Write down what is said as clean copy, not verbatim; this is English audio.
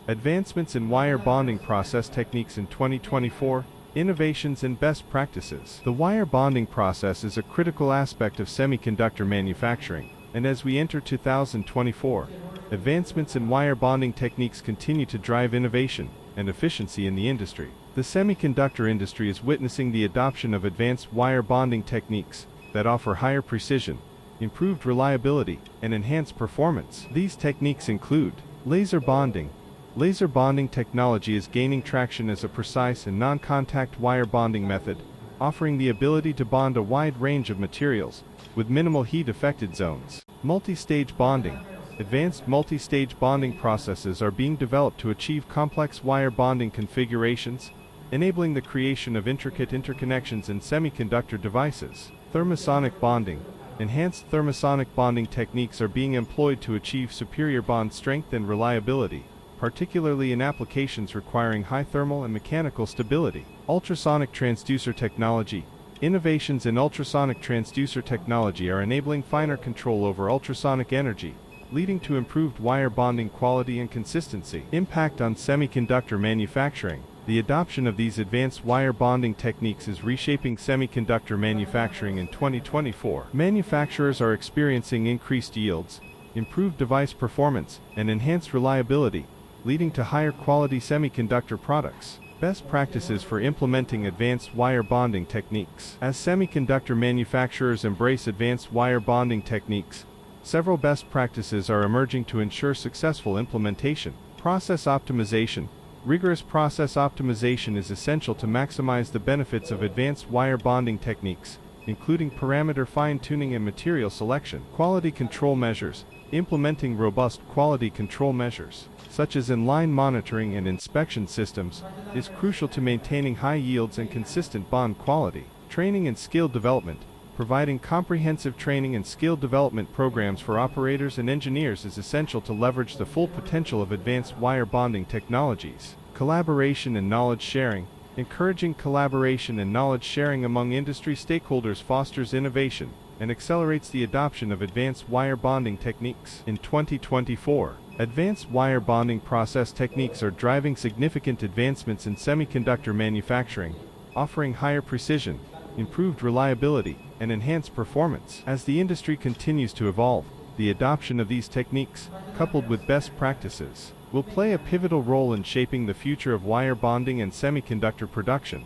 Advancements in wire bonding process techniques in 2024, innovations and best practices. The wire bonding process is a critical aspect of semiconductor manufacturing, and as we enter 2024, advancements in wire bonding techniques continue to drive innovation and efficiency in the industry. The semiconductor industry is witnessing the adoption of advanced wire bonding techniques that offer higher precision, improved reliability, and enhanced performance. These techniques include laser bonding. Laser bonding technology is gaining traction as a precise and non-contact wire bonding method, offering the ability to bond a wide range of materials with minimal heat-affected zones. Multi-stage bonding. Advanced multi-stage bonding processes are being developed to achieve complex wire bonding configurations, enabling the creation of intricate interconnections in semiconductor devices. Thermosonic bonding. Enhanced thermosonic bonding techniques are being employed to achieve superior bond strength and reliability, particularly in applications requiring high thermal and mechanical stability. Ultrasonic transducer technology. Innovations in ultrasonic transducer technology are enabling finer control over ultrasonic energy, leading to improved wire bonding quality and consistency. Impact on semiconductor manufacturing. The adoption of these advanced wire bonding techniques is reshaping semiconductor manufacturing in 2024. Manufacturers are experiencing increased yields, improved device performance, and enhanced reliability, leading to higher quality semiconductor products. Best practices for implementing advanced wire bonding techniques. As semiconductor manufacturers embrace advanced wire bonding techniques, several best practices are emerging to ensure successful implementation. Process optimization. Rigorous process optimization is essential to maximize the benefits of advanced wire bonding techniques, including parameter fine-tuning and material selection. Quality control measures. Implementing robust quality control measures, such as in-line monitoring and inspection systems, is crucial to maintaining high yields and consistent bond quality. Training and skill development. Providing comprehensive training and skill development programs for operators and engineers is essential to leverage the full potential of advanced wire bonding technologies. Collaboration and knowledge sharing. Encouraging collaboration and knowledge sharing among industry stakeholders fosters innovation and accelerates the adoption of advanced wire bonding techniques. In 2024, advanced wire bonding process techniques are driving significant advancements in semiconductor manufacturing, offering higher precision, improved reliability, and enhanced performance. As the industry continues to evolve, the adoption of these techniques, coupled with best practices, will play a pivotal role in shaping the future of wire bonding and semiconductor production.